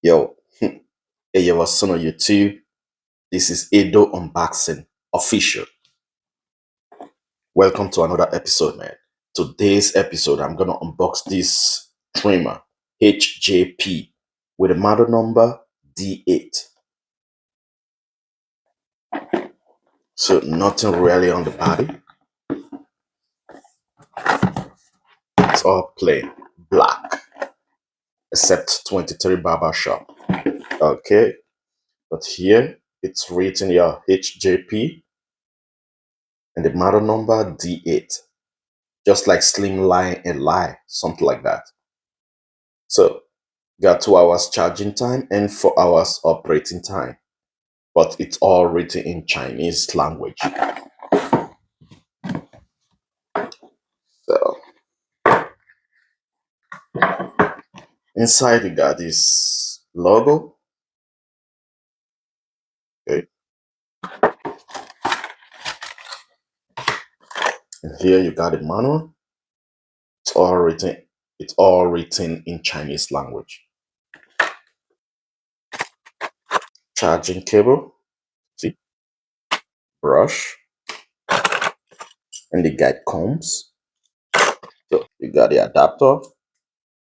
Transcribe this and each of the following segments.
Yo, hey, yo, what's on YouTube? This is Edo Unboxing Official. Welcome to another episode, man. Today's episode, I'm gonna unbox this trimmer, HJP, with a model number D8. So nothing really on the body. It's all plain black, except 23 Barber Shop. Okay, but here it's written your HJP and the model number D8. Just like Slimline and Lie, something like that. So, got 2 hours charging time and 4 hours operating time, but it's all written in Chinese language. So, inside you got this logo. Okay, and here you got the manual. It's all written. It's all written in Chinese language. Charging cable, see, brush, and the guide combs. So you got the adapter.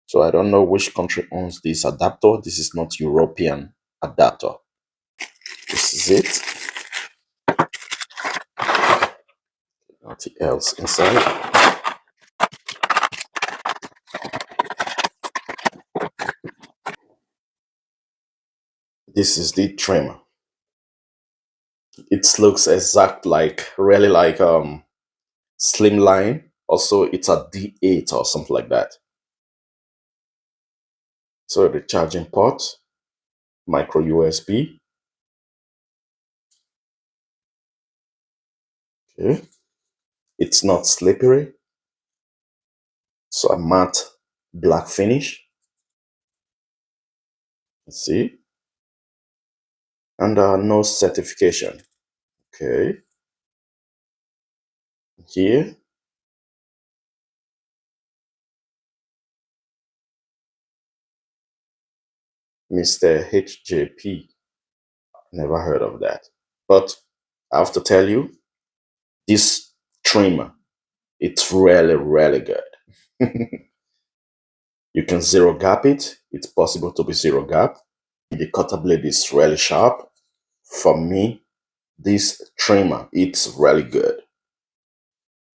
So I don't know which country owns this adapter. This is not European adapter. This is it. Nothing else inside. This is the trimmer. It looks exact like really like Slimline. Also, it's a D8 or something like that. So the charging port, micro USB. Okay. It's not slippery. So a matte black finish. Let's see. And no certification. Okay. Here, Mr. HJP. Never heard of that. But I have to tell you, this trimmer, it's really, really good. You can zero gap it. It's possible to be zero gap. The cutter blade is really sharp. For me, this trimmer, it's really good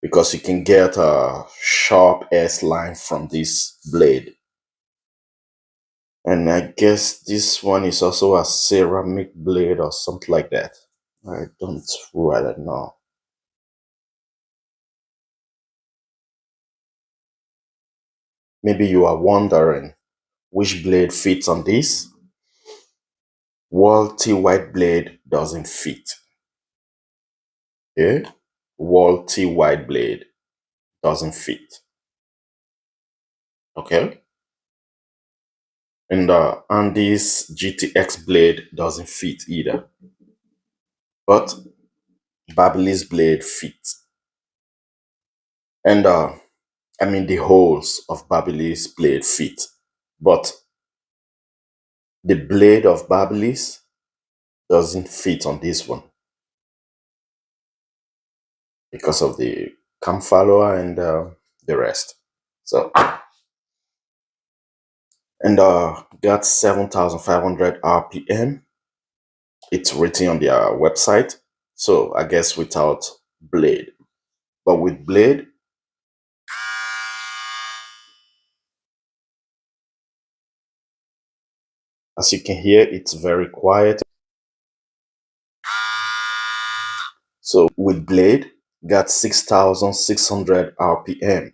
because you can get a sharp S line from this blade. And I guess this one is also a ceramic blade or something like that. I don't really know. Maybe you are wondering which blade fits on this. Wall T white blade doesn't fit. Okay? Wall T white blade doesn't fit. Okay? And this GTX blade doesn't fit either. But Babyliss blade fits. And I mean the holes of Babyliss blade fit. But the blade of Babyliss doesn't fit on this one because of the cam follower and the rest. So and got 7,500 RPM. It's written on their website. So I guess without blade. But with blade, as you can hear, it's very quiet. So with blade, got 6,600 RPM.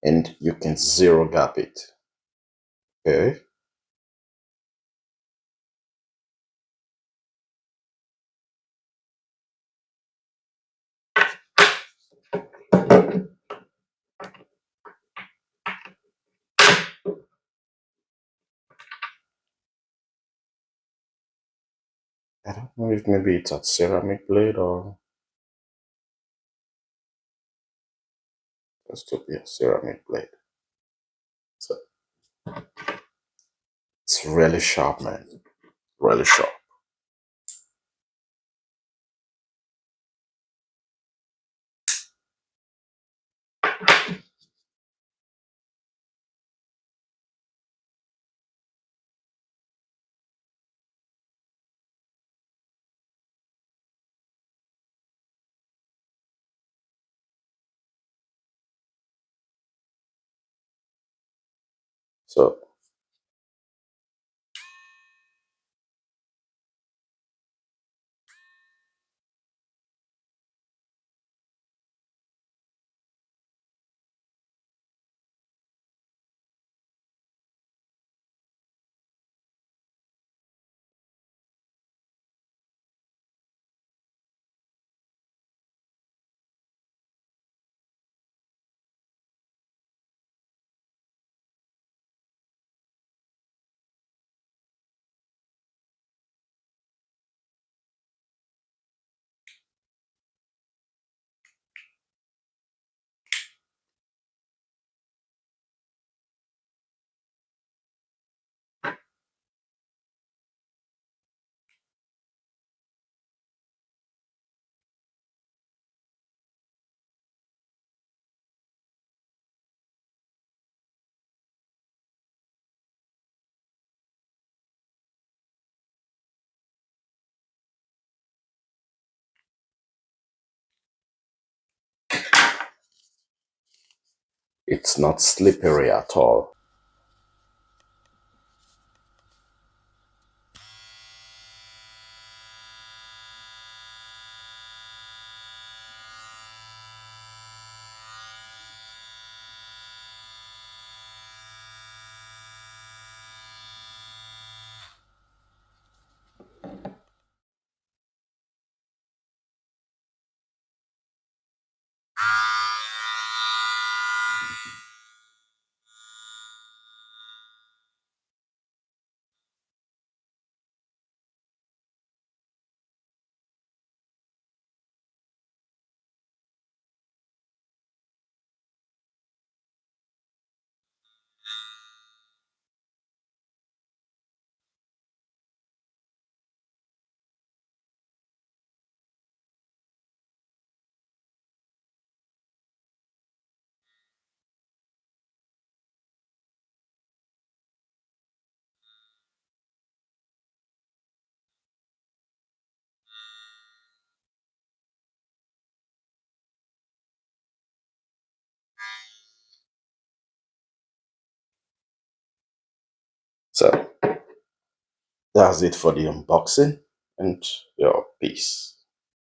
And you can zero gap it. Okay. I don't know if maybe it's a ceramic blade or it's to be a ceramic blade. So it's really sharp, man. Really sharp. So it's not slippery at all. So that's it for the unboxing and your peace.